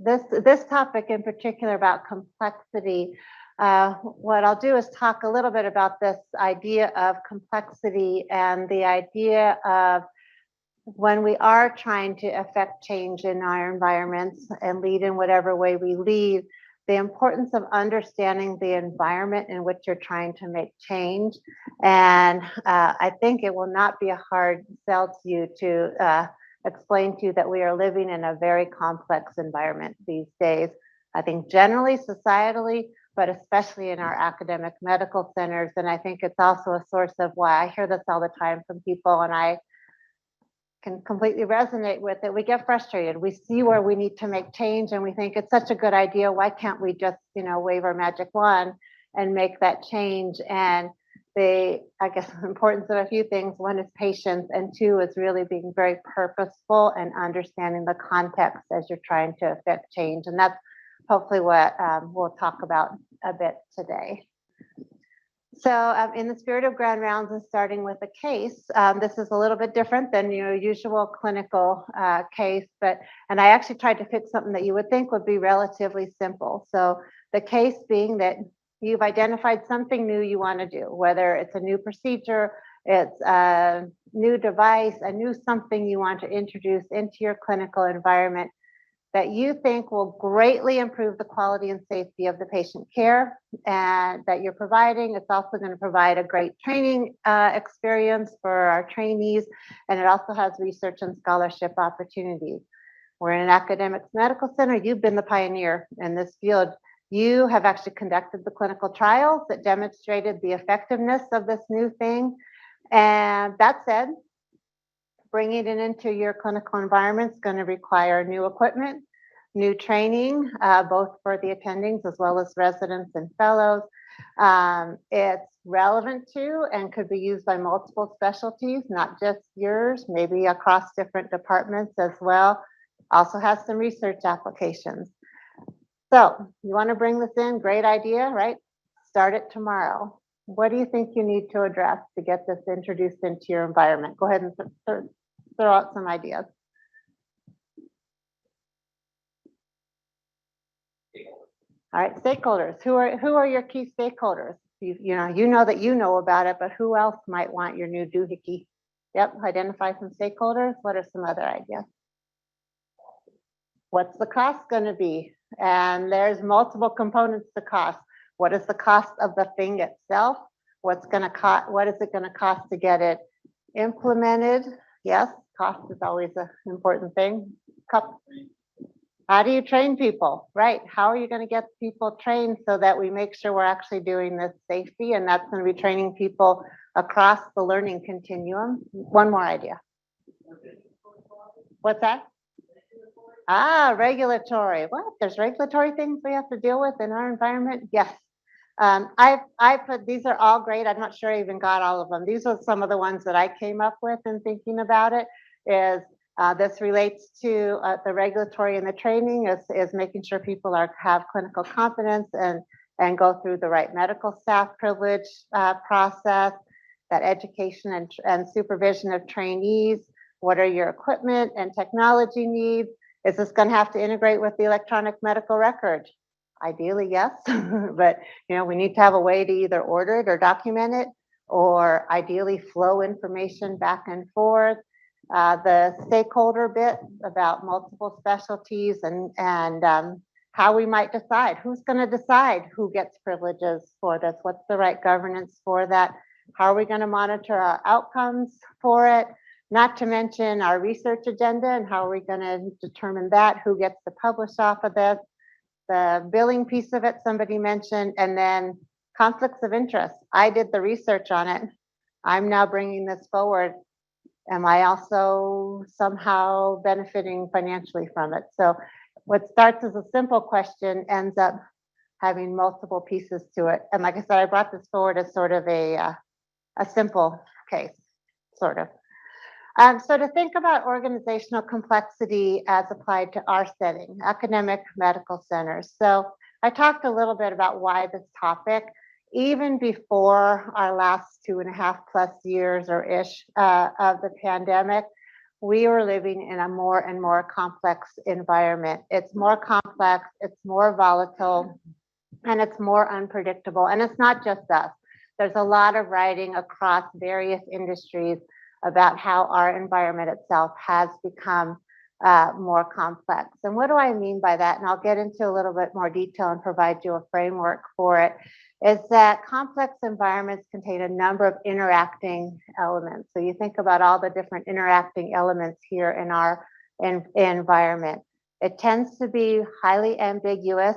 this topic in particular about complexity, what I'll do is talk a little bit about this idea of complexity and the idea of when we are trying to affect change in our environments and lead in whatever way we lead, the importance of understanding the environment in which you're trying to make change. And I think it will not be a hard sell to you to explain to you that we are living in a very complex environment these days. I think generally, societally, but especially in our academic medical centers. And I think it's also a source of why I hear this all the time from people, and I can completely resonate with it. We get frustrated. We see where we need to make change and we think it's such a good idea. Why can't we just, wave our magic wand and make that change? And I guess, the importance of a few things. One is patience, and two is really being very purposeful and understanding the context as you're trying to affect change. And that's hopefully what we'll talk about a bit today. So in the spirit of grand rounds and starting with a case, this is a little bit different than your usual clinical case, and I actually tried to pick something that you would think would be relatively simple. So the case being that you've identified something new you want to do, whether it's a new procedure, it's a new device, a new something you want to introduce into your clinical environment that you think will greatly improve the quality and safety of the patient care and that you're providing. It's also going to provide a great training experience for our trainees, and it also has research and scholarship opportunities. We're in an academic medical center. You've been the pioneer in this field. You have actually conducted the clinical trials that demonstrated the effectiveness of this new thing. And that said, bringing it into your clinical environment is going to require new equipment, new training, both for the attendings as well as residents and fellows. It's relevant to and could be used by multiple specialties, not just yours, maybe across different departments as well. Also has some research applications. So you want to bring this in, great idea, right? Start it tomorrow. What do you think you need to address to get this introduced into your environment? Go ahead and throw out some ideas. All right, stakeholders. Who are your key stakeholders? You know that you know about it, but who else might want your new doohickey? Yep, identify some stakeholders. What are some other ideas? What's the cost going to be? And there's multiple components to cost. What is the cost of the thing itself? What is it going to cost to get it implemented? Yes, cost is always an important thing. How do you train people, right? How are you going to get people trained so that we make sure we're actually doing this safety? And that's going to be training people across the learning continuum. One more idea. What's that? Regulatory. What? There's regulatory things we have to deal with in our environment? Yes. I put, these are all great. I'm not sure I even got all of them. These are some of the ones that I came up with in thinking about it. This relates to the regulatory and the training is making sure people have clinical competence and go through the right medical staff privilege process, that education and supervision of trainees. What are your equipment and technology needs? Is this going to have to integrate with the electronic medical record? Ideally, yes, but we need to have a way to either order it or document it, or ideally flow information back and forth. The stakeholder bit about multiple specialties and how we might decide. Who's going to decide who gets privileges for this? What's the right governance for that? How are we going to monitor our outcomes for it? Not to mention our research agenda and how are we going to determine that? Who gets to publish off of this? The billing piece of it, somebody mentioned, and then conflicts of interest. I did the research on it. I'm now bringing this forward. Am I also somehow benefiting financially from it? So what starts as a simple question ends up having multiple pieces to it. And like I said, I brought this forward as sort of a simple case, sort of. So to think about organizational complexity as applied to our setting, academic medical centers. So I talked a little bit about why this topic, even before our last 2.5+ years or ish of the pandemic, we are living in a more and more complex environment. It's more complex, it's more volatile, and it's more unpredictable. And it's not just us. There's a lot of writing across various industries about how our environment itself has become more complex. And what do I mean by that? And I'll get into a little bit more detail and provide you a framework for it. Is that complex environments contain a number of interacting elements. So you think about all the different interacting elements here in our environment. It tends to be highly ambiguous,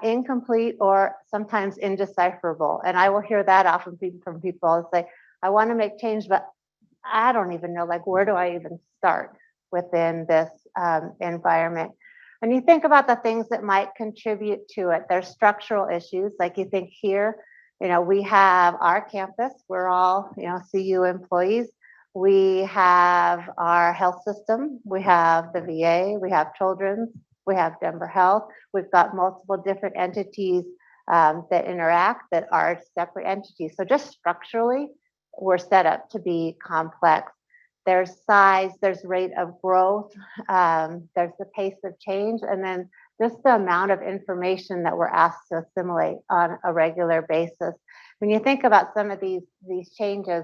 incomplete, or sometimes indecipherable. And I will hear that often from people say, I want to make change, but I don't even know, like, where do I even start within this environment? And you think about the things that might contribute to it. There's structural issues, like you think here, we have our campus, we're all, CU employees. We have our health system, we have the VA, we have Children's, we have Denver Health. We've got multiple different entities that interact that are separate entities. So just structurally, we're set up to be complex. There's size, there's rate of growth, there's the pace of change, and then just the amount of information that we're asked to assimilate on a regular basis. When you think about some of these changes,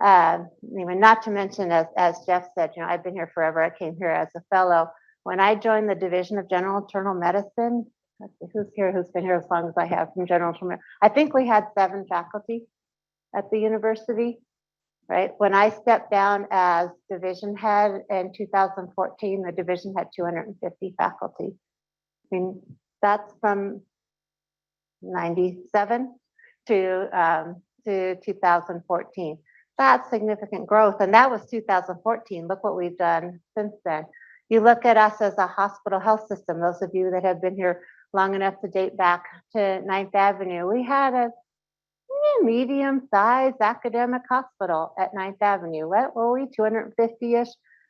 not to mention, as Jeff said, I've been here forever. I came here as a fellow. When I joined the Division of General Internal Medicine, who's been here as long as I have from General Internal Medicine? I think we had 7 faculty at the university. Right. When I stepped down as division head in 2014, the division had 250 faculty. I mean, that's from 97 to 2014. That's significant growth. And that was 2014. Look what we've done since then. You look at us as a hospital health system, those of you that have been here long enough to date back to 9th Avenue, we had a medium-sized academic hospital at 9th Avenue. What were we, 250-ish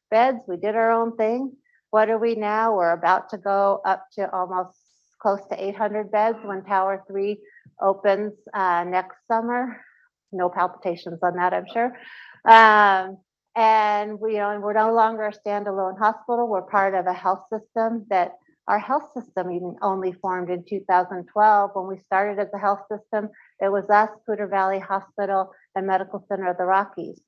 beds? We did our own thing. What are we now? We're about to go up to almost close to 800 beds when Tower 3 opens next summer. No palpitations on that, I'm sure. And we're no longer a standalone hospital. We're part of a health system that our health system even only formed in 2012. When we started as a health system, it was us, Poudre Valley Hospital, and Medical Center of the Rockies.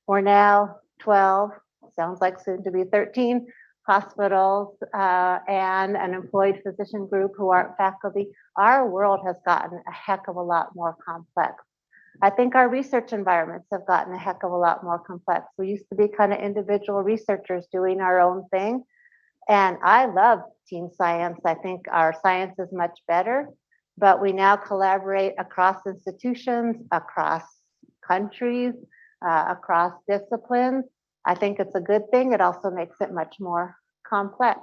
We're now 12, sounds like soon to be 13 hospitals and an employed physician group who aren't faculty. Our world has gotten a heck of a lot more complex. I think our research environments have gotten a heck of a lot more complex. We used to be kind of individual researchers doing our own thing. And I love team science. I think our science is much better, but we now collaborate across institutions, across countries, across disciplines. I think it's a good thing. It also makes it much more complex.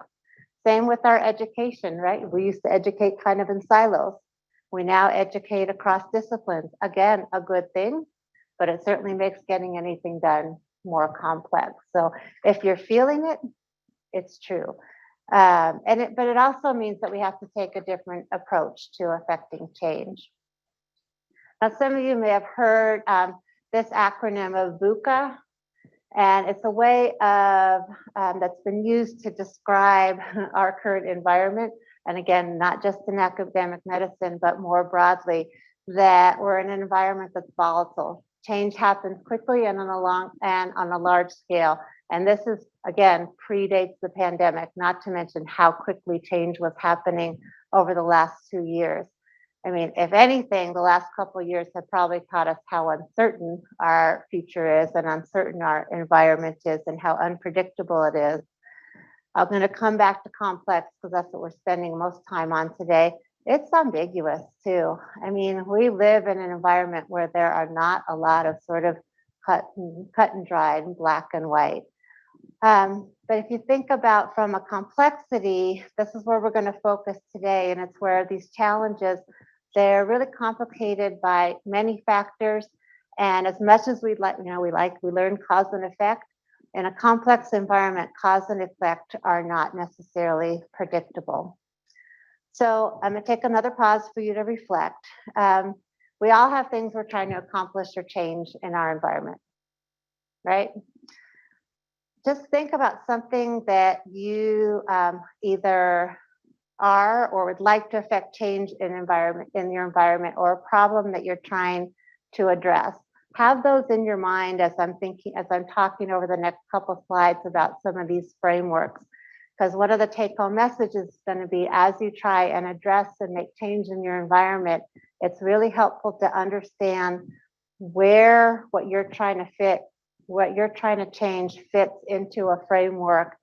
Same with our education, right? We used to educate kind of in silos. We now educate across disciplines. Again, a good thing, but it certainly makes getting anything done more complex. So if you're feeling it, it's true. But it also means that we have to take a different approach to affecting change. Now, some of you may have heard this acronym of VUCA, and it's a way of that's been used to describe our current environment. And again, not just in academic medicine, but more broadly, that we're in an environment that's volatile. Change happens quickly and on a large scale. And this is, again, predates the pandemic, not to mention how quickly change was happening over the last 2 years. I mean, if anything, the last couple of years have probably taught us how uncertain our future is and uncertain our environment is and how unpredictable it is. I'm going to come back to complex because that's what we're spending most time on today. It's ambiguous too. I mean, we live in an environment where there are not a lot of sort of cut and dried and black and white. But if you think about from a complexity, this is where we're going to focus today, and it's where these challenges, they're really complicated by many factors. And as much as we learn cause and effect. In a complex environment, cause and effect are not necessarily predictable. So I'm going to take another pause for you to reflect. We all have things we're trying to accomplish or change in our environment, right? just think about something that you either are or would like to affect change in your environment, or a problem that you're trying to address. Have those in your mind as I'm talking over the next couple slides about some of these frameworks. Because one of the take-home messages is going to be, as you try and address and make change in your environment, it's really helpful to understand where what you're trying to change fits into a framework,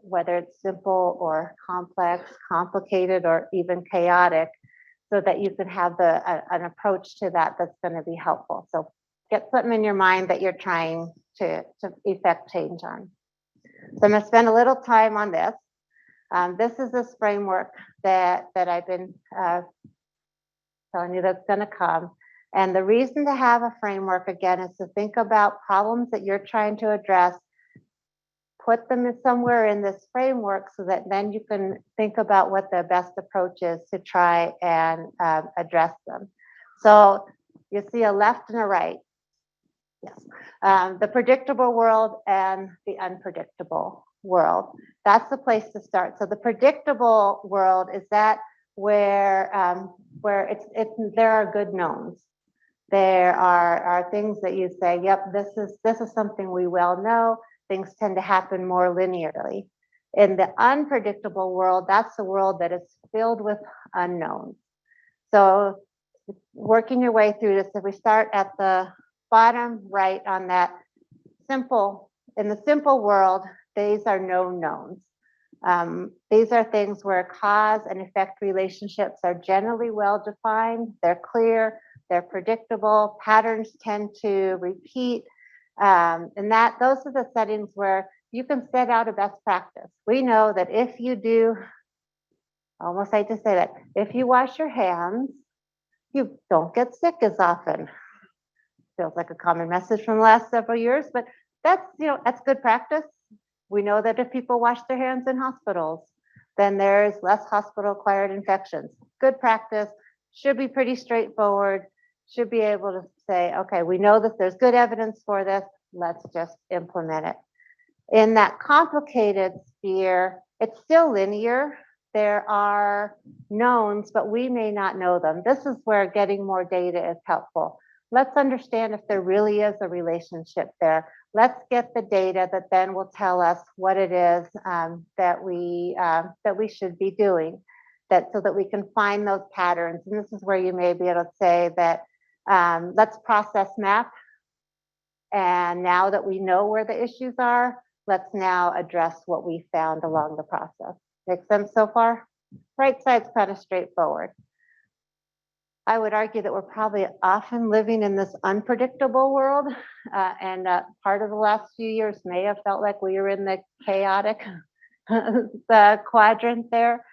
whether it's simple or complex, complicated, or even chaotic, so that you can have an approach to that that's going to be helpful. So get something in your mind that you're trying to effect change on. So I'm going to spend a little time on this. This is this framework that I've been telling you that's going to come. And the reason to have a framework, again, is to think about problems that you're trying to address, put them somewhere in this framework so that then you can think about what the best approach is to try and address them. So you see a left and a right. Yes. The predictable world and the unpredictable world. That's the place to start. So the predictable world is that where there are good knowns. There are things that you say, yep, this is something we well know. Things tend to happen more linearly. In the unpredictable world, that's the world that is filled with unknowns. So working your way through this, if we start at the bottom right on that in the simple world, these are known knowns. These are things where cause and effect relationships are generally well defined, they're clear, they're predictable, patterns tend to repeat, and those are the settings where you can set out a best practice. We know that if you do, I almost hate to say that, if you wash your hands, you don't get sick as often. Feels like a common message from the last several years, but that's good practice. We know that if people wash their hands in hospitals, then there's less hospital-acquired infections. Good practice, should be pretty straightforward, should be able to say, okay, we know that there's good evidence for this, let's just implement it. In that complicated sphere, it's still linear. There are knowns, but we may not know them. This is where getting more data is helpful. Let's understand if there really is a relationship there. Let's get the data that then will tell us what it is that we should be doing, so that we can find those patterns. And this is where you may be able to say that let's process map. And now that we know where the issues are, let's now address what we found along the process. Make sense so far? Right side's kind of straightforward. I would argue that we're probably often living in this unpredictable world, and part of the last few years may have felt like we were in the chaotic the quadrant there.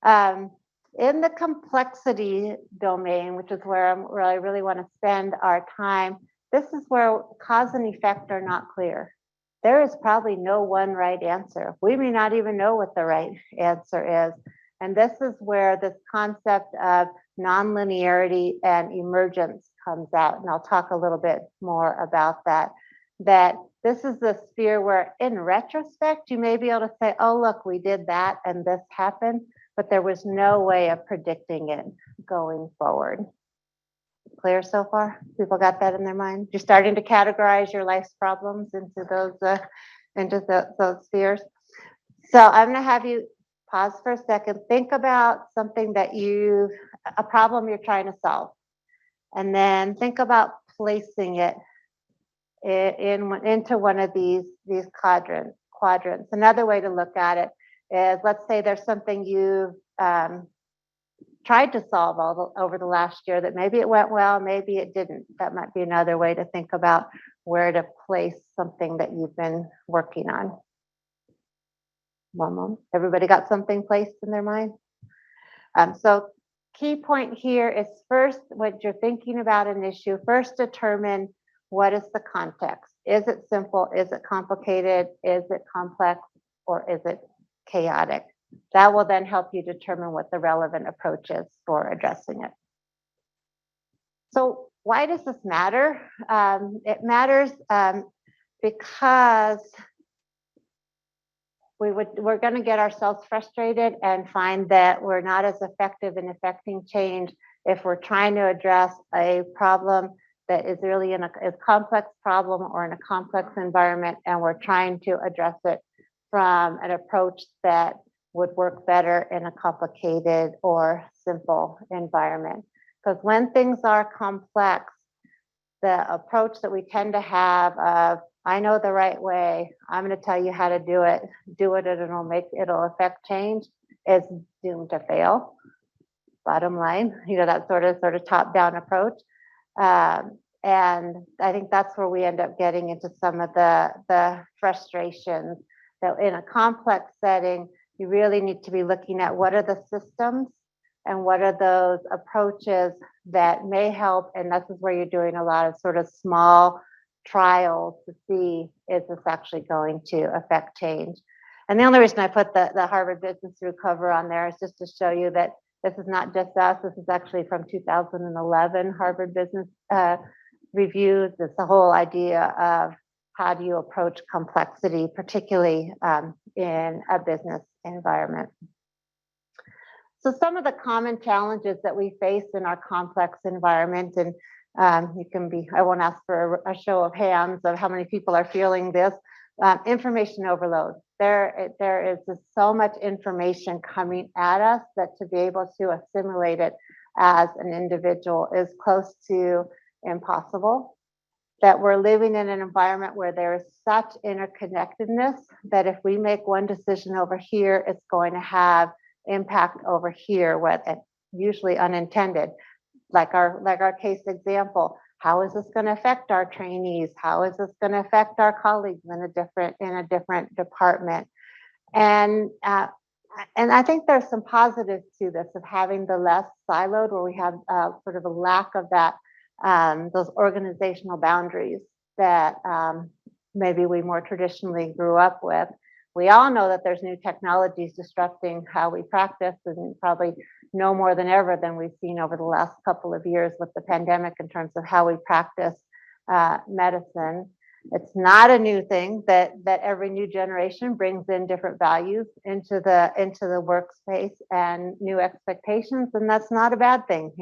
In the complexity domain, which is where I really want to spend our time, this is where cause and effect are not clear. There is probably no one right answer. We may not even know what the right answer is. And this is where this concept of nonlinearity and emergence comes out. And I'll talk a little bit more about that. That this is the sphere where, in retrospect, you may be able to say, oh, look, we did that and this happened, but there was no way of predicting it going forward. Clear so far? People got that in their mind? You're starting to categorize your life's problems into those spheres. So I'm going to have you pause for a second. Think about something a problem you're trying to solve, and then think about placing it into one of these quadrants. Another way to look at it is, let's say there's something you've tried to solve over the last year that maybe it went well, maybe it didn't. That might be another way to think about where to place something that you've been working on. One moment. Everybody got something placed in their mind? So key point here is, first, what you're thinking about an issue, first determine what is the context. Is it simple? Is it complicated? Is it complex? Or is it chaotic? That will then help you determine what the relevant approach is for addressing it. So why does this matter? It matters because we're going to get ourselves frustrated and find that we're not as effective in affecting change if we're trying to address a problem that is really in a complex problem or in a complex environment, and we're trying to address it from an approach that would work better in a complicated or simple environment. Because when things are complex, the approach that we tend to have of, I know the right way, I'm going to tell you how to do it, and it'll affect change, is doomed to fail. Bottom line, that sort of top-down approach. And I think that's where we end up getting into some of the frustrations. That in a complex setting, you really need to be looking at what are the systems and what are those approaches that may help. And this is where you're doing a lot of sort of small trials to see, is this actually going to affect change? And the only reason I put the Harvard Business Review cover on there is just to show you that this is not just us. This is actually from 2011 Harvard Business Reviews. It's the whole idea of how do you approach complexity, particularly in a business environment. So some of the common challenges that we face in our complex environment, and I won't ask for a show of hands of how many people are feeling this, information overload. There is just so much information coming at us that to be able to assimilate it as an individual is close to impossible. That we're living in an environment where there is such interconnectedness that if we make one decision over here, it's going to have impact over here, usually unintended. Like our case example, how is this going to affect our trainees? How is this going to affect our colleagues in a different department? And I think there's some positives to this of having the less siloed, where we have sort of a lack of that, those organizational boundaries that maybe we more traditionally grew up with. We all know that there's new technologies disrupting how we practice, and probably no more than ever than we've seen over the last couple of years with the pandemic in terms of how we practice medicine. It's not a new thing that every new generation brings in different values into the workspace and new expectations, and that's not a bad thing.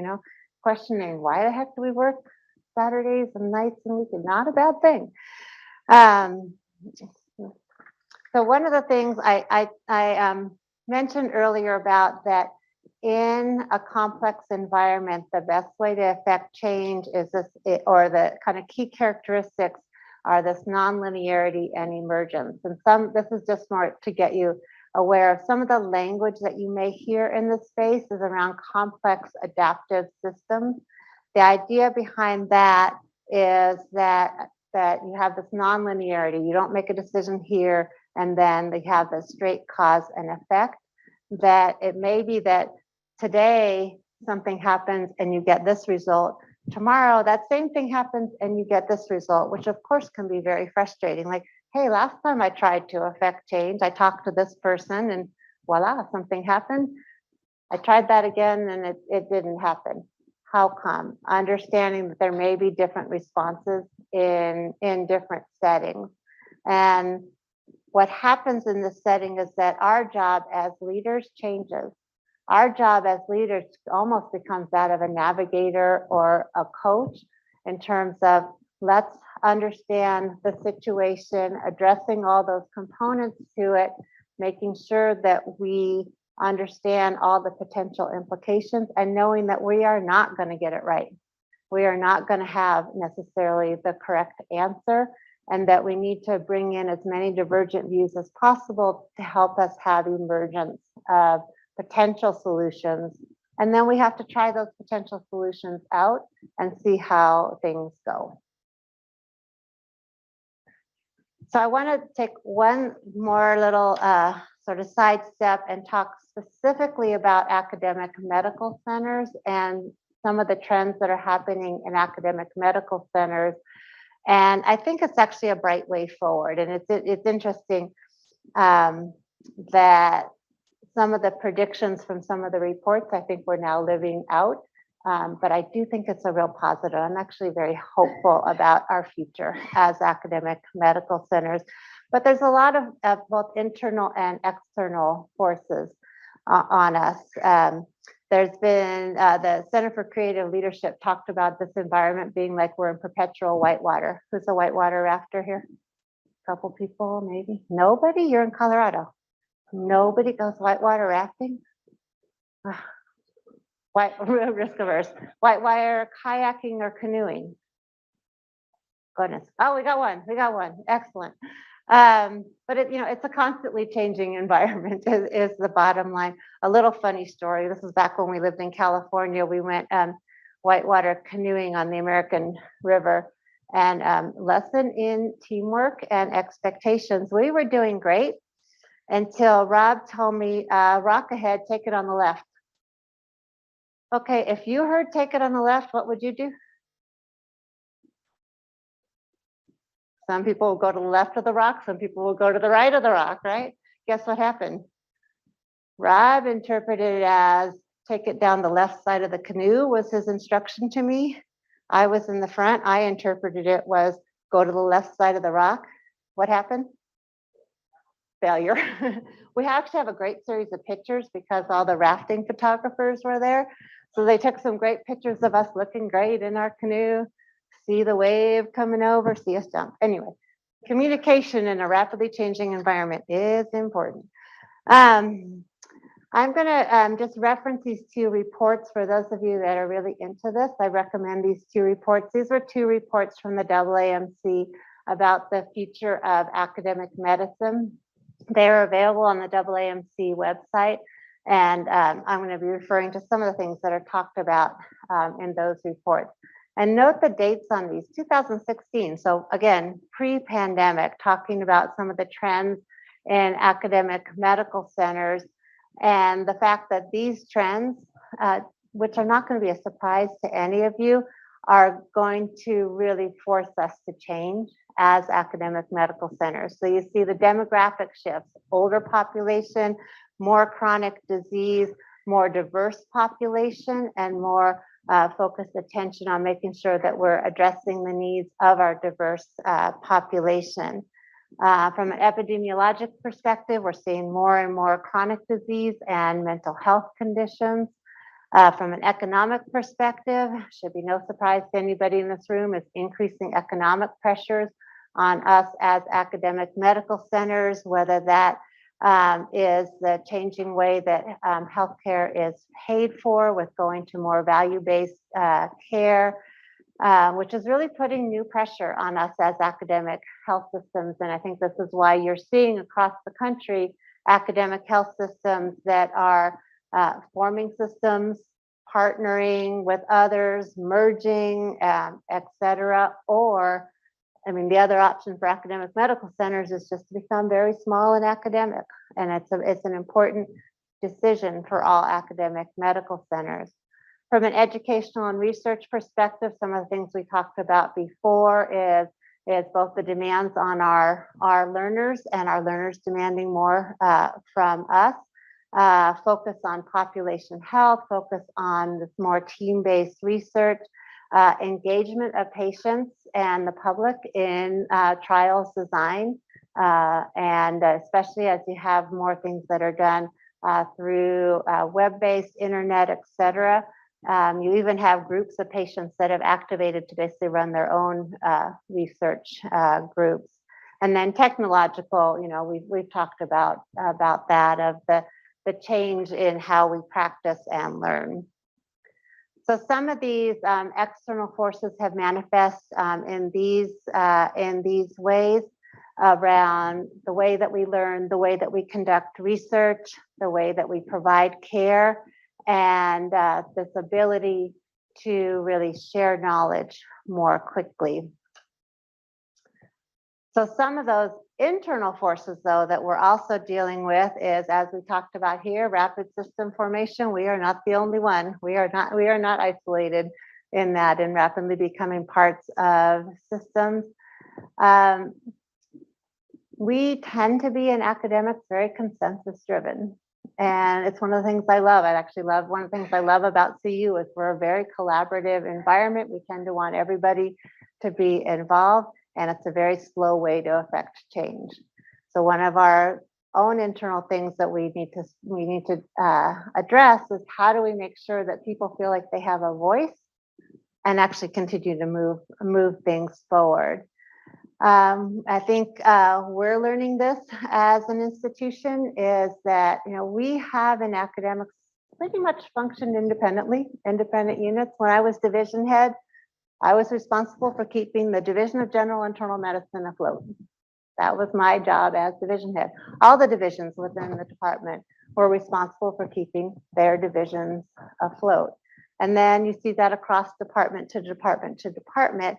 Questioning why the heck do we work Saturdays and nights and weekends? Not a bad thing. So one of the things I mentioned earlier about that in a complex environment, the best way to affect change is or the kind of key characteristics are this nonlinearity and emergence. And this is just more to get you aware of some of the language that you may hear in this space is around complex adaptive systems. The idea behind that is that you have this nonlinearity. You don't make a decision here and then they have a straight cause and effect. That it may be that today something happens and you get this result. Tomorrow that same thing happens and you get this result, which of course can be very frustrating. Like, hey, last time I tried to affect change, I talked to this person and voila, something happened. I tried that again and it didn't happen. How come? Understanding that there may be different responses in different settings. And what happens in this setting is that our job as leaders changes. Our job as leaders almost becomes that of a navigator or a coach in terms of let's understand the situation, addressing all those components to it, making sure that we understand all the potential implications and knowing that we are not going to get it right. We are not going to have necessarily the correct answer, and that we need to bring in as many divergent views as possible to help us have emergence of potential solutions. And then we have to try those potential solutions out and see how things go. So I want to take one more little sort of sidestep and talk specifically about academic medical centers and some of the trends that are happening in academic medical centers. And I think it's actually a bright way forward. And it's interesting that some of the predictions from some of the reports, I think we're now living out. But I do think it's a real positive. I'm actually very hopeful about our future as academic medical centers. But there's a lot of both internal and external forces on us. There's been the Center for Creative Leadership talked about this environment being like we're in perpetual whitewater. Who's a whitewater rafter here? A couple people, maybe. Nobody? You're in Colorado. Nobody goes whitewater rafting? White, risk averse. Whitewater kayaking or canoeing? Goodness. Oh, we got one. We got one. Excellent. But it's a constantly changing environment is the bottom line. A little funny story. This is back when we lived in California. We went whitewater canoeing on the American River, and lesson in teamwork and expectations. We were doing great until Rob told me, rock ahead, take it on the left. Okay, if you heard take it on the left, what would you do? Some people will go to the left of the rock, some people will go to the right of the rock, right? Guess what happened? Rob interpreted it as take it down the left side of the canoe was his instruction to me. I was in the front. I interpreted it was go to the left side of the rock. What happened? Failure. We actually have a great series of pictures because all the rafting photographers were there. So they took some great pictures of us looking great in our canoe, see the wave coming over, see us jump. Anyway, communication in a rapidly changing environment is important. I'm going to just reference these two reports for those of you that are really into this. I recommend these two reports. These were two reports from the AAMC about the future of academic medicine. They are available on the AAMC website, and I'm going to be referring to some of the things that are talked about in those reports. And note the dates on these, 2016. So again, pre-pandemic, talking about some of the trends in academic medical centers and the fact that these trends, which are not going to be a surprise to any of you, are going to really force us to change as academic medical centers. So you see the demographic shifts, older population, more chronic disease, more diverse population, and more focused attention on making sure that we're addressing the needs of our diverse population. From an epidemiologic perspective, we're seeing more and more chronic disease and mental health conditions. From an economic perspective, should be no surprise to anybody in this room, is increasing economic pressures on us as academic medical centers, whether that is the changing way that healthcare is paid for with going to more value-based care, which is really putting new pressure on us as academic health systems. And I think this is why you're seeing across the country academic health systems that are forming systems, partnering with others, merging, et cetera. Or, I mean, the other option for academic medical centers is just to become very small and academic. And it's an important decision for all academic medical centers. From an educational and research perspective, some of the things we talked about before is both the demands on our learners and our learners demanding more from us. Focus on population health, focus on this more team-based research, engagement of patients and the public in trials design, and especially as you have more things that are done through web-based, internet, et cetera. You even have groups of patients that have activated to basically run their own research groups. And then technological, we've talked about that, of the change in how we practice and learn. So some of these external forces have manifest in these ways around the way that we learn, the way that we conduct research, the way that we provide care, and this ability to really share knowledge more quickly. So some of those internal forces, though, that we're also dealing with is, as we talked about here, rapid system formation. We are not the only one. We are not isolated in that and rapidly becoming parts of systems. We tend to be in academics very consensus driven. And it's one of the things I love. One of the things I love about CU is we're a very collaborative environment. We tend to want everybody to be involved, and it's a very slow way to affect change. So one of our own internal things that we need to address is how do we make sure that people feel like they have a voice and actually continue to move things forward. I think we're learning this as an institution is that we have in academics pretty much functioned independently, independent units. When I was division head, I was responsible for keeping the Division of General Internal Medicine afloat. That was my job as division head. All the divisions within the department were responsible for keeping their divisions afloat. And then you see that across department to department to department.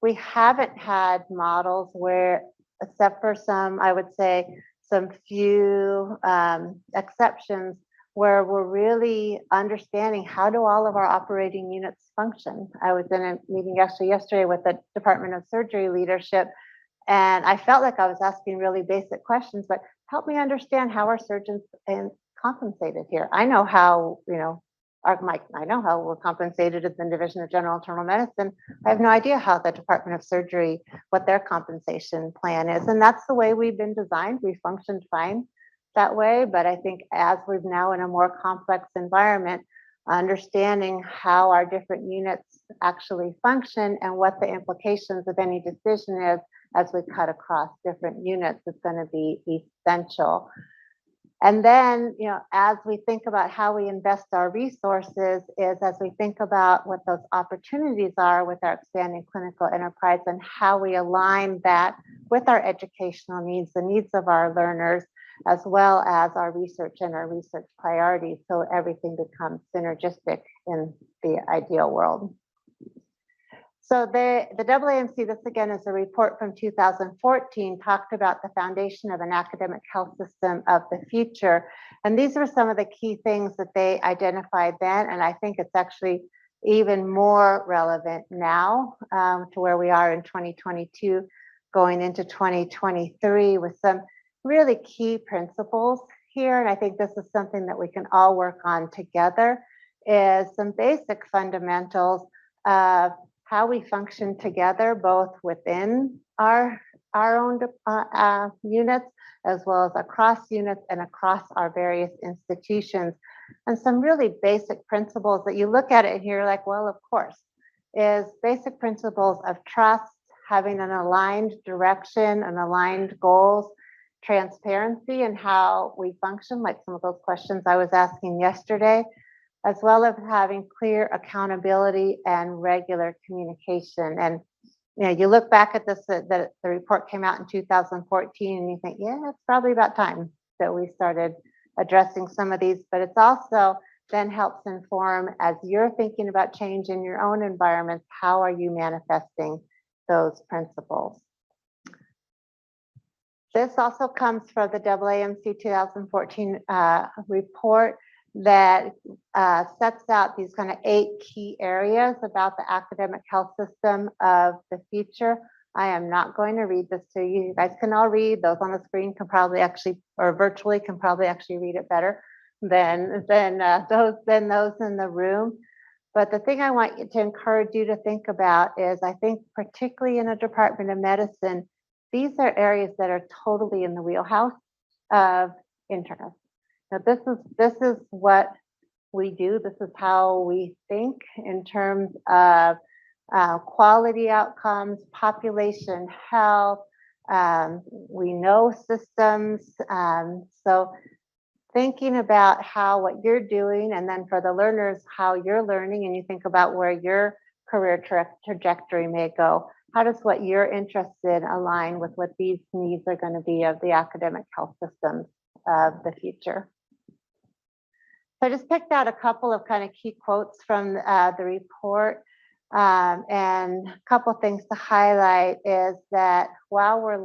We haven't had models where, except for some, I would say, some few exceptions, where we're really understanding how do all of our operating units function. I was in a meeting actually yesterday with the Department of Surgery leadership, and I felt like I was asking really basic questions, but help me understand how our surgeons compensated here. I know how, I know how we're compensated at the Division of General Internal Medicine. I have no idea how the Department of Surgery, what their compensation plan is. And that's the way we've been designed. We functioned fine that way. But I think as we're now in a more complex environment, understanding how our different units actually function and what the implications of any decision is as we cut across different units is going to be essential. And then, as we think about how we invest our resources is as we think about what those opportunities are with our expanding clinical enterprise and how we align that with our educational needs, the needs of our learners, as well as our research and our research priorities, so everything becomes synergistic in the ideal world. So the AAMC, this again is a report from 2014, talked about the foundation of an academic health system of the future. And these are some of the key things that they identified then. And I think it's actually even more relevant now to where we are in 2022, going into 2023 with some really key principles here. And I think this is something that we can all work on together, is some basic fundamentals of how we function together, both within our own units, as well as across units and across our various institutions. And some really basic principles that you look at it and you're like, well, of course, is basic principles of trust, having an aligned direction and aligned goals, transparency in how we function, like some of those questions I was asking yesterday, as well as having clear accountability and regular communication. And you look back at this, the report came out in 2014, and you think, yeah, it's probably about time that we started addressing some of these. But it's also then helps inform, as you're thinking about change in your own environments, how are you manifesting those principles? This also comes from the AAMC 2014 report that sets out these kind of 8 key areas about the academic health system of the future. I am not going to read this to you. You guys can all read. Those on the screen can probably actually, or virtually can probably actually read it better than those in the room. But the thing I want you to encourage you to think about is, I think particularly in a Department of Medicine, these are areas that are totally in the wheelhouse of internists. Now, this is what we do. This is how we think in terms of quality outcomes, population health. We know systems. So thinking about how what you're doing, and then for the learners, how you're learning, and you think about where your career trajectory may go. How does what you're interested in align with what these needs are going to be of the academic health systems of the future? So I just picked out a couple of kind of key quotes from the report. And a couple things to highlight is that while we're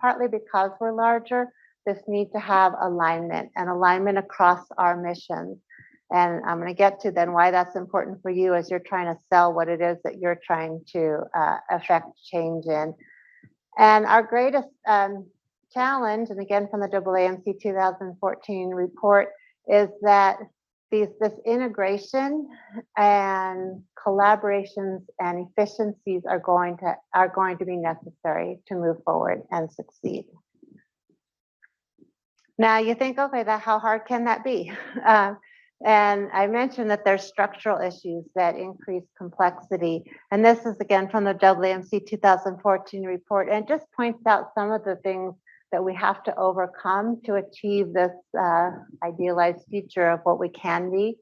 partly because we're larger, this need to have alignment and alignment across our missions. And I'm going to get to then why that's important for you as you're trying to sell what it is that you're trying to affect change in. And our greatest challenge, and again from the AAMC 2014 report, is that this integration and collaborations and efficiencies are going to be necessary to move forward and succeed. Now you think, okay, that how hard can that be? And I mentioned that there's structural issues that increase complexity. And this is again from the WMC 2014 report, and just points out some of the things that we have to overcome to achieve this idealized future of what we can be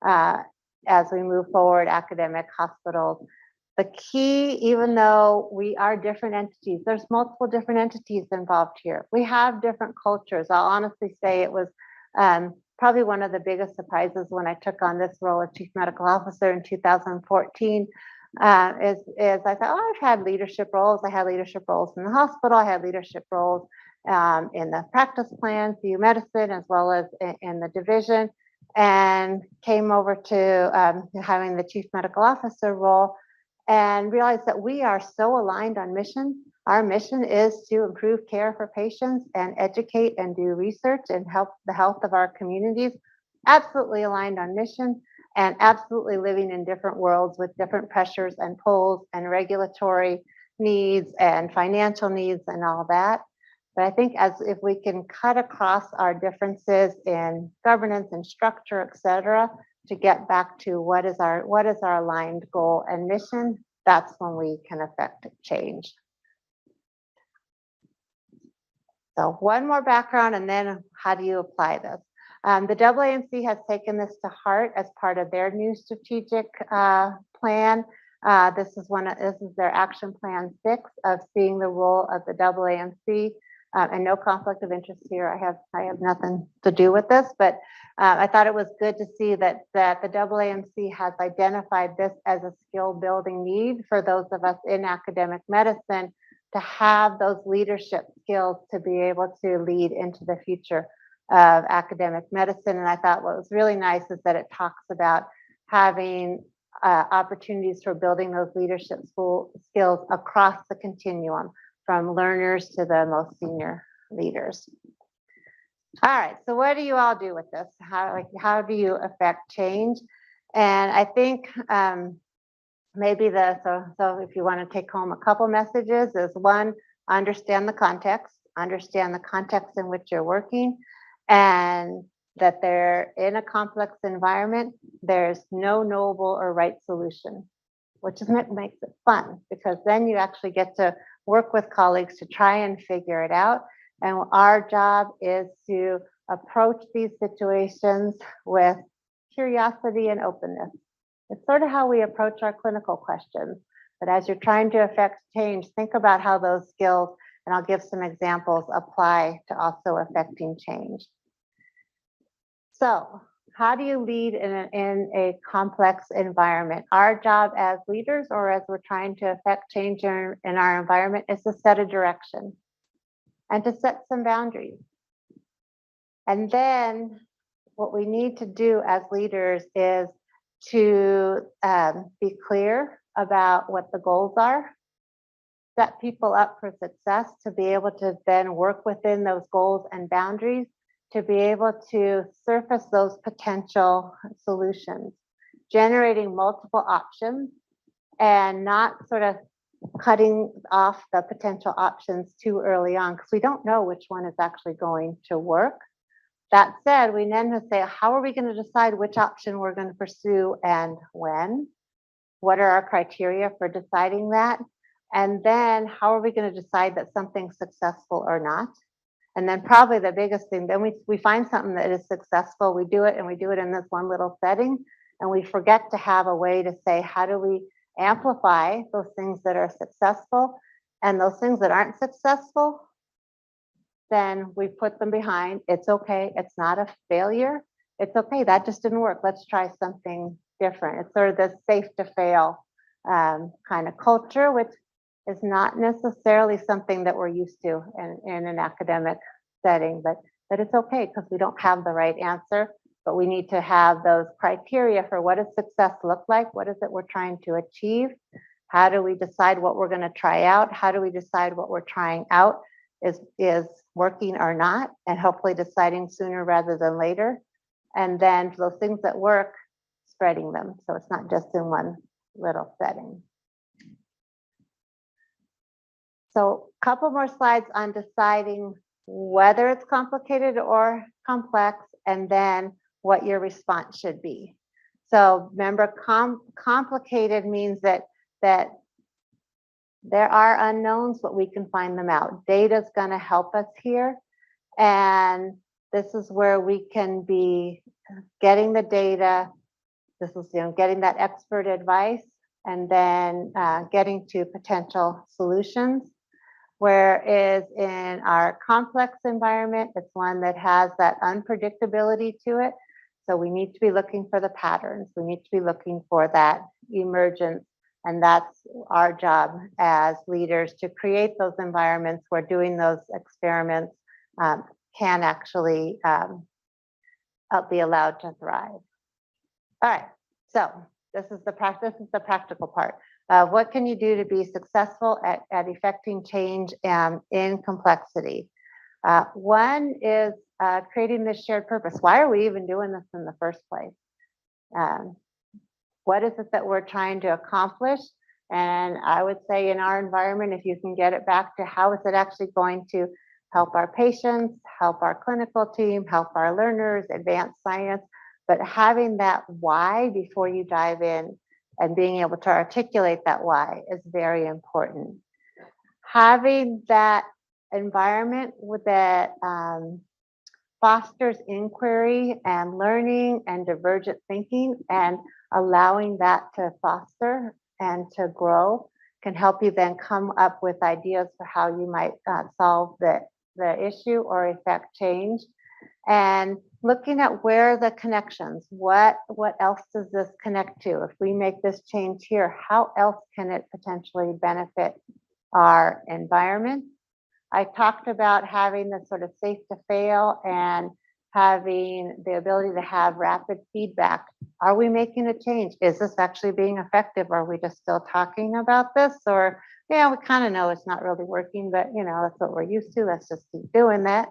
uh, as we move forward, academic hospitals. The key, even though we are different entities, there's multiple different entities involved here. We have different cultures. I'll honestly say it was probably one of the biggest surprises when I took on this role of chief medical officer in 2014. Is I thought, oh, I've had leadership roles. I had leadership roles in the hospital. I had leadership roles in the practice plan, CU medicine, as well as in the division, and came over to having the chief medical officer role, and realized that we are so aligned on mission. Our mission is to improve care for patients and educate and do research and help the health of our communities. Absolutely aligned on mission and absolutely living in different worlds with different pressures and pulls and regulatory needs and financial needs and all that. But I think as if we can cut across our differences in governance and structure, et cetera, to get back to what is our aligned goal and mission, that's when we can affect change. So one more background, and then how do you apply this? The AAMC has taken this to heart as part of their new strategic plan. This is their action plan 6 of seeing the role of the AAMC. And no conflict of interest here. I have nothing to do with this, but I thought it was good to see that the AAMC has identified this as a skill building need for those of us in academic medicine to have those leadership skills to be able to lead into the future of academic medicine. And I thought what was really nice is that it talks about having opportunities for building those leadership skills across the continuum, from learners to the most senior leaders. All right, so what do you all do with this? How do you affect change? And I think maybe so if you want to take home a couple messages is one, understand the context in which you're working, and that they're in a complex environment. There's no noble or right solution, which makes it fun, because then you actually get to work with colleagues to try and figure it out. And our job is to approach these situations with curiosity and openness. It's sort of how we approach our clinical questions. But as you're trying to affect change, think about how those skills, and I'll give some examples, apply to also affecting change. So, how do you lead in a complex environment? Our job as leaders, or as we're trying to affect change in our environment, is to set a direction and to set some boundaries. And then what we need to do as leaders is to be clear about what the goals are, set people up for success to be able to then work within those goals and boundaries, to be able to surface those potential solutions, generating multiple options and not sort of cutting off the potential options too early on, because we don't know which one is actually going to work. That said, we then say, how are we going to decide which option we're going to pursue and when? What are our criteria for deciding that? And then how are we going to decide that something's successful or not? And then probably the biggest thing, then we find something that is successful, we do it, and we do it in this one little setting, and we forget to have a way to say, how do we amplify those things that are successful, and those things that aren't successful, then we put them behind. It's okay, it's not a failure. It's okay, that just didn't work. Let's try something different. It's sort of this safe to fail kind of culture, which is not necessarily something that we're used to in an academic setting, but it's okay, because we don't have the right answer, but we need to have those criteria for what does success look like? What is it we're trying to achieve? How do we decide what we're going to try out? How do we decide what we're trying out is working or not? And hopefully deciding sooner rather than later. And then for those things that work, spreading them, so it's not just in one little setting. So a couple more slides on deciding whether it's complicated or complex, and then what your response should be. So remember, complicated means that there are unknowns, but we can find them out. Data is going to help us here, and this is where we can be getting the data. This is getting that expert advice, and then getting to potential solutions. Whereas in our complex environment, it's one that has that unpredictability to it. So we need to be looking for the patterns. We need to be looking for that emergence. And that's our job as leaders, to create those environments where doing those experiments can actually be allowed to thrive. All right, so this is the practical part. What can you do to be successful at effecting change in complexity? One is creating this shared purpose. Why are we even doing this in the first place? What is it that we're trying to accomplish? And I would say in our environment, if you can get it back to how is it actually going to help our patients, help our clinical team, help our learners, advance science, but having that why before you dive in and being able to articulate that why is very important. Having that environment that fosters inquiry and learning and divergent thinking, and allowing that to foster and to grow can help you then come up with ideas for how you might solve the issue or effect change. And looking at where the connections, what else does this connect to? If we make this change here, how else can it potentially benefit our environment? I talked about having the sort of safe to fail and having the ability to have rapid feedback. Are we making a change? Is this actually being effective? Are we just still talking about this? Or, yeah, we kind of know it's not really working, but that's what we're used to. Let's just keep doing that.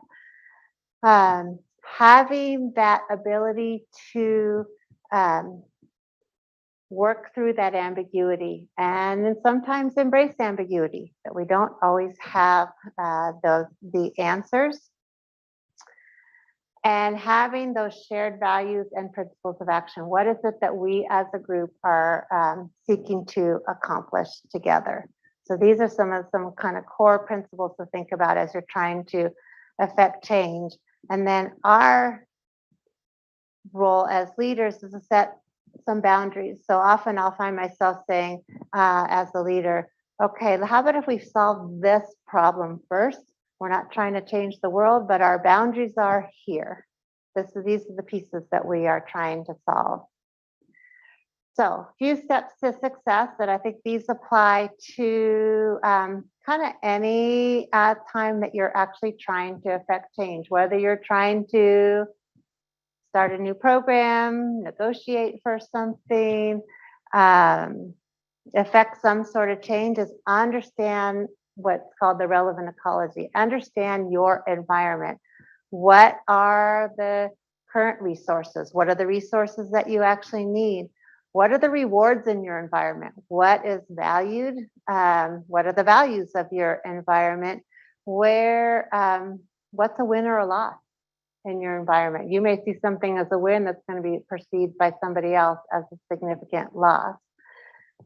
Having that ability to work through that ambiguity, and then sometimes embrace ambiguity, that we don't always have the answers, and having those shared values and principles of action. What is it that we as a group are seeking to accomplish together? So these are some kind of core principles to think about as you're trying to affect change. And then our role as leaders is to set some boundaries. So often I'll find myself saying, as a leader, okay, how about if we solve this problem first? We're not trying to change the world, but our boundaries are here. These are the pieces that we are trying to solve. So a few steps to success that I think these apply to kind of any time that you're actually trying to affect change, whether you're trying to start a new program, negotiate for something, affect some sort of change, is understand what's called the relevant ecology. Understand your environment. What are the current resources? What are the resources that you actually need? What are the rewards in your environment? What is valued? What are the values of your environment? What's a win or a loss in your environment? You may see something as a win that's going to be perceived by somebody else as a significant loss.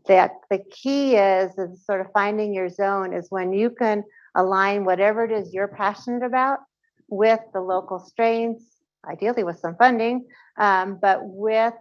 That the key is sort of finding your zone is when you can align whatever it is you're passionate about with the local strengths, ideally with some funding, but with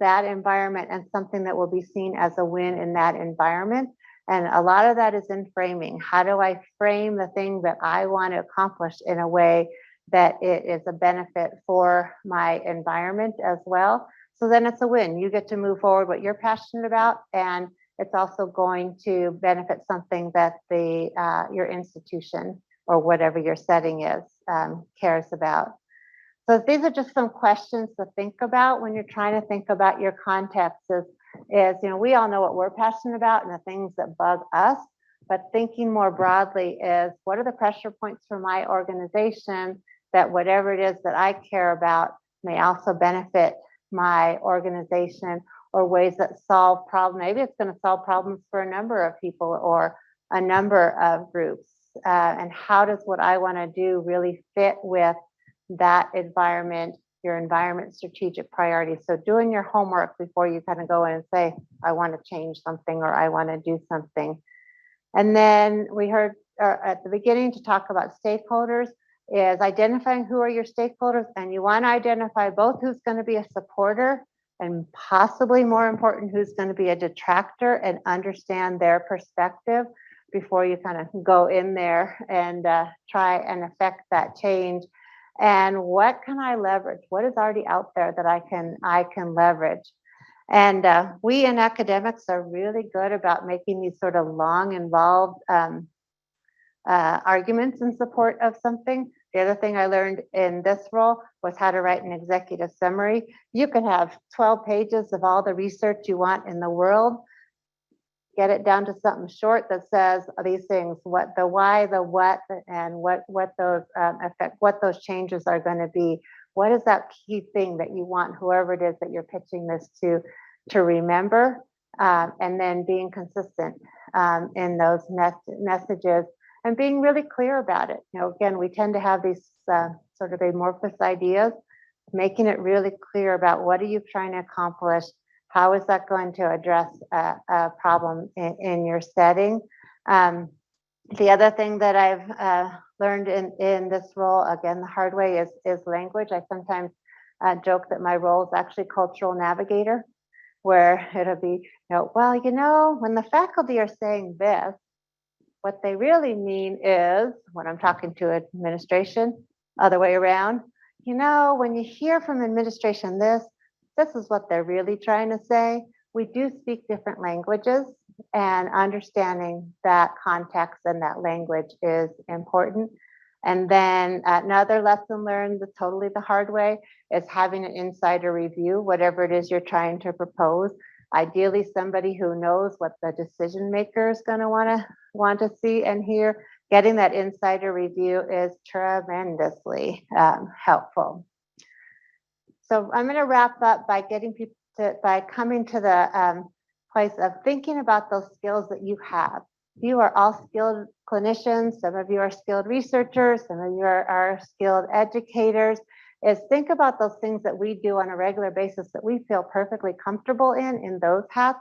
that environment and something that will be seen as a win in that environment. And a lot of that is in framing. How do I frame the thing that I want to accomplish in a way that it is a benefit for my environment as well? So then it's a win. You get to move forward what you're passionate about, and it's also going to benefit something that your institution or whatever your setting is cares about. So these are just some questions to think about when you're trying to think about your context. Is we all know what we're passionate about and the things that bug us, but thinking more broadly is, what are the pressure points for my organization that whatever it is that I care about may also benefit my organization, or ways that solve problems. Maybe it's going to solve problems for a number of people or a number of groups. and how does what I want to do really fit with that environment, your environment strategic priorities. So doing your homework before you kind of go in and say, I want to change something or I want to do something. And then we heard at the beginning to talk about stakeholders is identifying who are your stakeholders, and you want to identify both who's going to be a supporter and possibly more important, who's going to be a detractor, and understand their perspective before you kind of go in there and try and affect that change. And what can I leverage? What is already out there that I can leverage? And we in academics are really good about making these sort of long, involved arguments in support of something. The other thing I learned in this role was how to write an executive summary. You can have 12 pages of all the research you want in the world. Get it down to something short that says these things: what, the why, the what, and what those affect, what those changes are going to be. What is that key thing that you want whoever it is that you're pitching this to remember, and then being consistent in those messages and being really clear about it. You know, again, we tend to have these sort of amorphous ideas. Making it really clear about what are you trying to accomplish. How is that going to address a problem in your setting? The other thing that I've learned in this role, again, the hard way, is language. I sometimes joke that my role is actually cultural navigator, where it'll be, when the faculty are saying this, what they really mean is, when I'm talking to administration, other way around, when you hear from administration this is what they're really trying to say. We do speak different languages, and understanding that context and that language is important. And then another lesson learned totally the hard way is having an insider review, whatever it is you're trying to propose. Ideally, somebody who knows what the decision maker is going to want to see and hear. Getting that insider review is tremendously helpful. So I'm going to wrap up by getting people by coming to the place of thinking about those skills that you have. You are all skilled clinicians. Some of you are skilled researchers. Some of you are skilled educators. Is think about those things that we do on a regular basis that we feel perfectly comfortable in those hats.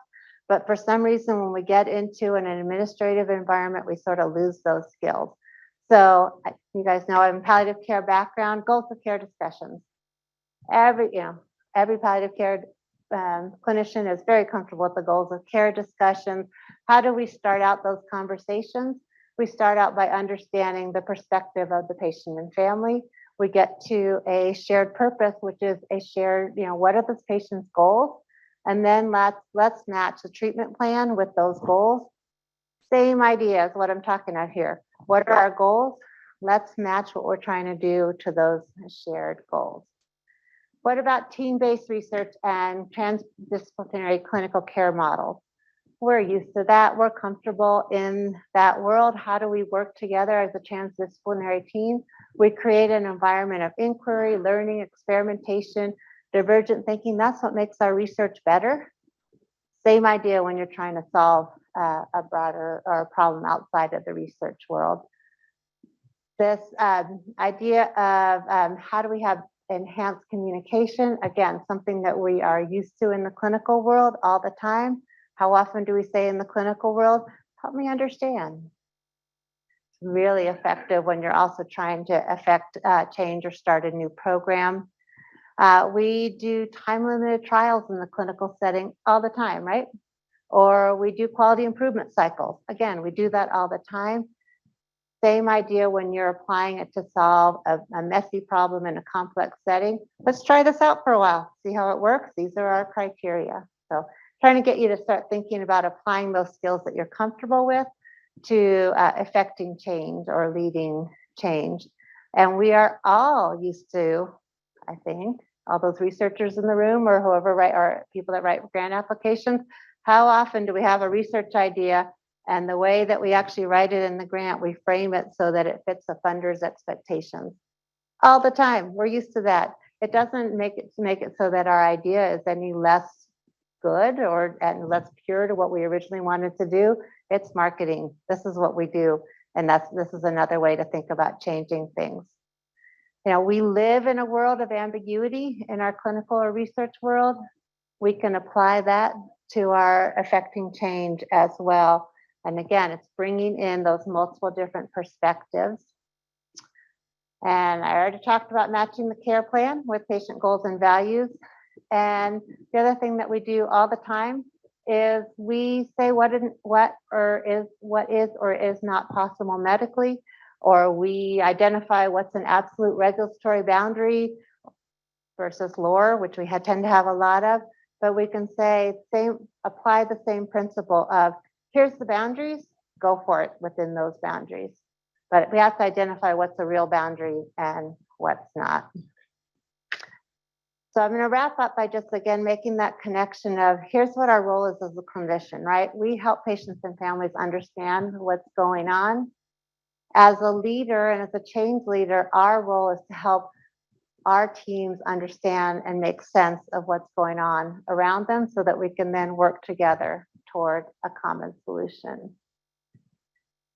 But for some reason, when we get into an administrative environment, we sort of lose those skills. So you guys know I'm palliative care background, goals of care discussions. Every palliative care clinician is very comfortable with the goals of care discussions. How do we start out those conversations? We start out by understanding the perspective of the patient and family. We get to a shared purpose, which is a shared, what are this patient's goals? And then let's match the treatment plan with those goals. Same idea as what I'm talking about here. What are our goals? Let's match what we're trying to do to those shared goals. What about team-based research and transdisciplinary clinical care models? We're used to that. We're comfortable in that world. How do we work together as a transdisciplinary team? We create an environment of inquiry, learning, experimentation, divergent thinking. That's what makes our research better. Same idea when you're trying to solve a broader or problem outside of the research world. This idea of how do we have enhanced communication, again, something that we are used to in the clinical world all the time. How often do we say in the clinical world, help me understand? It's really effective when you're also trying to affect change or start a new program. We do time-limited trials in the clinical setting all the time, right? Or we do quality improvement cycles. Again, we do that all the time. Same idea when you're applying it to solve a messy problem in a complex setting. Let's try this out for a while, see how it works. These are our criteria. So trying to get you to start thinking about applying those skills that you're comfortable with to affecting change or leading change. And we are all used to, I think, all those researchers in the room or whoever write, or people that write grant applications, how often do we have a research idea and the way that we actually write it in the grant, we frame it so that it fits the funder's expectations? All the time. We're used to that. It doesn't make it so that our idea is any less good and less pure to what we originally wanted to do. It's marketing. This is what we do. And this is another way to think about changing things. We live in a world of ambiguity in our clinical or research world. We can apply that to our affecting change as well. And again, it's bringing in those multiple different perspectives. And I already talked about matching the care plan with patient goals and values. And the other thing that we do all the time is we say what is or is not possible medically, or we identify what's an absolute regulatory boundary versus lore, which we tend to have a lot of. But we can say apply the same principle of here's the boundaries, go for it within those boundaries. But we have to identify what's a real boundary and what's not. So I'm going to wrap up by just again making that connection of here's what our role is as a clinician, right? We help patients and families understand what's going on. As a leader and as a change leader, our role is to help our teams understand and make sense of what's going on around them so that we can then work together toward a common solution.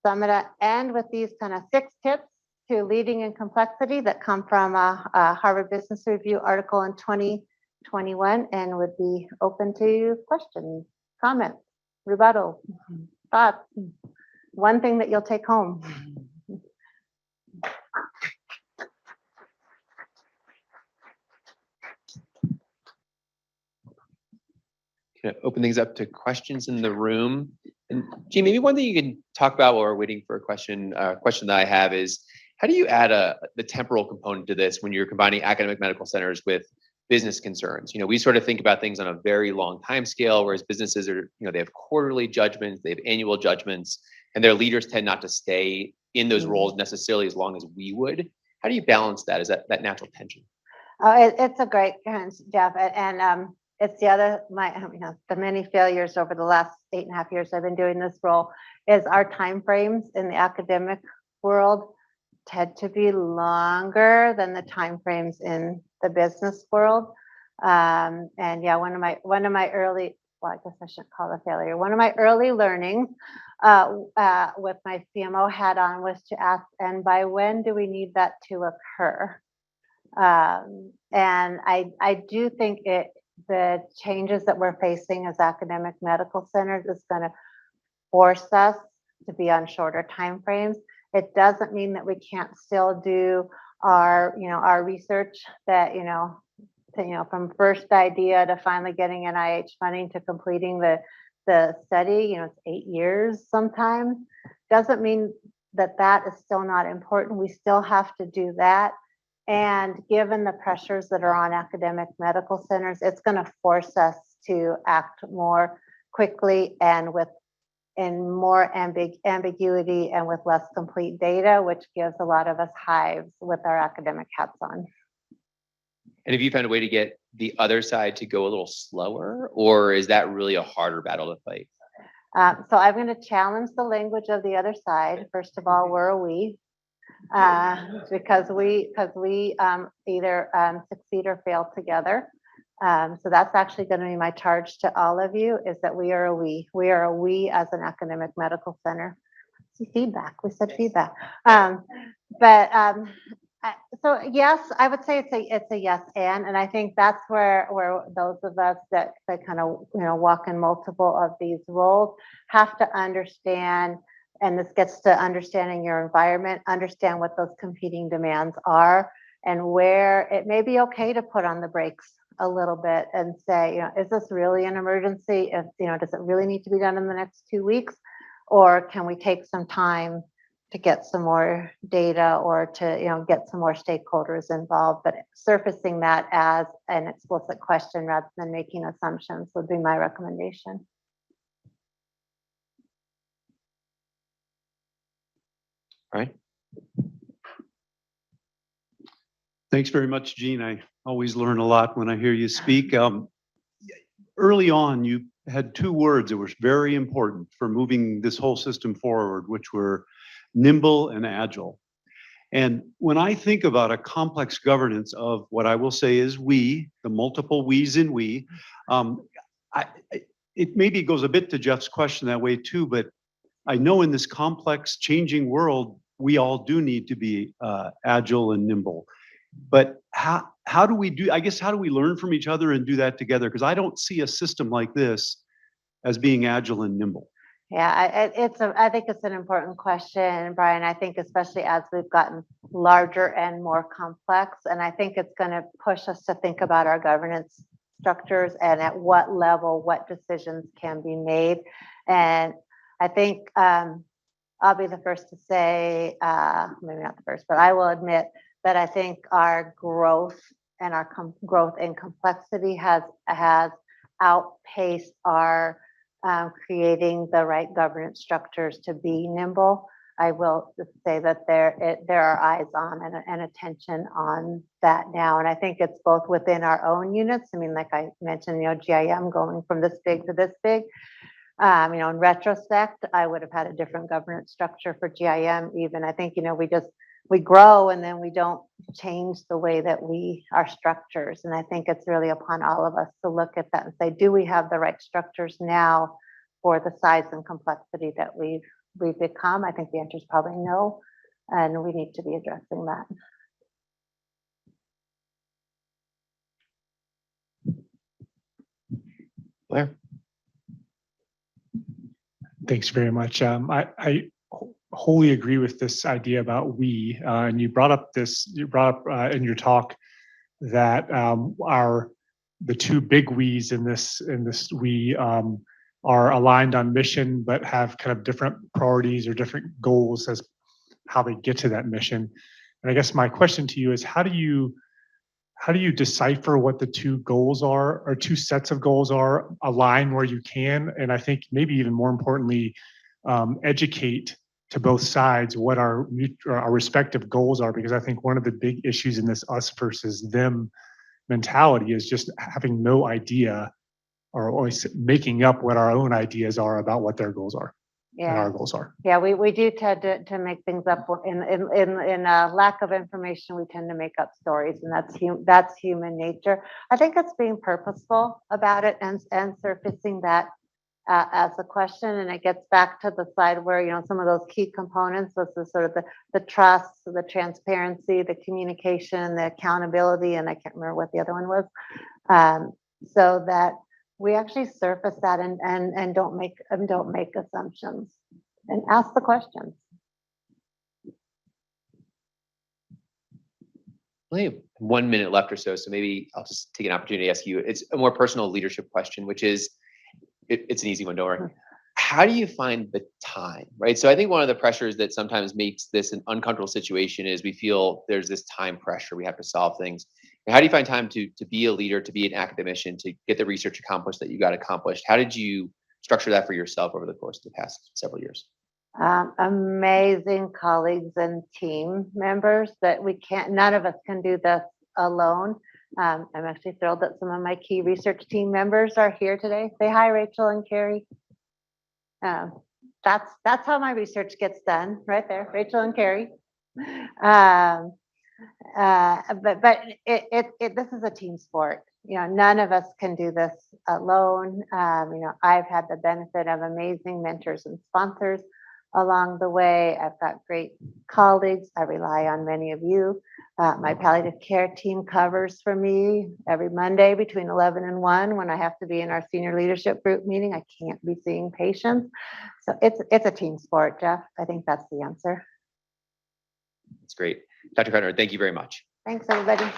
So I'm going to end with these kind of 6 tips to leading in complexity that come from a Harvard Business Review article in 2021 and would be open to questions, comments, rebuttal, thoughts, one thing that you'll take home. Can I open things up to questions in the room? And Jean, maybe one thing you can talk about while we're waiting for a question that I have is, how do you add the temporal component to this when you're combining academic medical centers with business concerns? We sort of think about things on a very long time scale, whereas businesses are, they have quarterly judgments, they have annual judgments, and their leaders tend not to stay in those roles necessarily as long as we would. How do you balance that? Is that natural tension? It's a great question, Jeff, and it's the many failures over the last 8.5 years I've been doing this role is our time frames in the academic world tend to be longer than the time frames in the business world. And yeah, one of my early, well, I guess I shouldn't call it a failure. One of my early learnings with my CMO hat on was to ask, and by when do we need that to occur? And I do think the changes that we're facing as academic medical centers is going to force us to be on shorter time frames. It doesn't mean that we can't still do our research that, from first idea to finally getting NIH funding to completing the study, it's 8 years sometimes. Doesn't mean that is still not important. We still have to do that. And given the pressures that are on academic medical centers, it's going to force us to act more quickly and in more ambiguity and with less complete data, which gives a lot of us hives with our academic hats on. And have you found a way to get the other side to go a little slower, or is that really a harder battle to fight? So I'm going to challenge the language of the other side. First of all, we're a we. Because we either succeed or fail together. So that's actually going to be my charge to all of you, is that we are a we. We are a we as an academic medical center. See, feedback. We said feedback. So yes, I would say it's a yes and I think that's where those of us that kind of walk in multiple of these roles have to understand. And this gets to understanding your environment, understand what those competing demands are, and where it may be okay to put on the brakes a little bit and say, is this really an emergency? Does it really need to be done in the next 2 weeks? Or can we take some time to get some more data or to, get some more stakeholders involved? But surfacing that as an explicit question rather than making assumptions would be my recommendation. All right. Thanks very much, Jean. I always learn a lot when I hear you speak. Early on, you had 2 words that were very important for moving this whole system forward, which were nimble and agile. And when I think about a complex governance of what I will say is we, the multiple we's in we, it maybe goes a bit to Jeff's question that way too, but I know in this complex, changing world, we all do need to be agile and nimble. But how do we do? I guess how do we learn from each other and do that together? Because I don't see a system like this as being agile and nimble. Yeah, I think it's an important question, Brian. I think especially as we've gotten larger and more complex, and I think it's going to push us to think about our governance structures and at what level, what decisions can be made. And I think I'll be the first to say, maybe not the first, but I will admit that I think our growth and our growth in complexity has outpaced our creating the right governance structures to be nimble. I will just say that there are eyes on and attention on that now. And I think it's both within our own units. I mean, like I mentioned, GIM going from this big to this big. In retrospect, I would have had a different governance structure for GIM even. I think, we grow and then we don't change the way that our structures. And I think it's really upon all of us to look at that and say, do we have the right structures now for the size and complexity that we've become? I think the answer is probably no. And we need to be addressing that. Blair? Thanks very much. I wholly agree with this idea about we, and you brought up in your talk that the two big we's in this we are aligned on mission, but have kind of different priorities or different goals as how they get to that mission. And I guess my question to you is, how do you decipher what the two goals are, or two sets of goals are, align where you can, and I think maybe even more importantly, educate to both sides what our respective goals are? Because I think one of the big issues in this us versus them mentality is just having no idea, or always making up what our own ideas are about what their goals are. And our goals are. Yeah, we do tend to make things up in a lack of information. We tend to make up stories, and that's human nature. I think it's being purposeful about it and surfacing that as a question, and it gets back to the side where some of those key components was the sort of the trust, the transparency, the communication, the accountability, and I can't remember what the other one was. So that we actually surface that and don't make assumptions and ask the questions. We have 1 minute left or so maybe I'll just take an opportunity to ask you. It's a more personal leadership question, which is, it's an easy one, don't worry. How do you find the time, right? So I think one of the pressures that sometimes makes this an uncomfortable situation is we feel there's this time pressure. We have to solve things. And how do you find time to be a leader, to be an academician, to get the research accomplished that you got accomplished? How did you structure that for yourself over the course of the past several years? Amazing colleagues and team members that none of us can do this alone. I'm actually thrilled that some of my key research team members are here today. Say hi, Rachel and Carrie. That's how my research gets done, right there, Rachel and Carrie. But this is a team sport. None of us can do this alone. I've had the benefit of amazing mentors and sponsors along the way. I've got great colleagues. I rely on many of you. My palliative care team covers for me every Monday between 11 and 1 when I have to be in our senior leadership group meeting. I can't be seeing patients. So it's a team sport, Jeff. I think that's the answer. That's great. Dr. Carter, thank you very much. Thanks, everybody.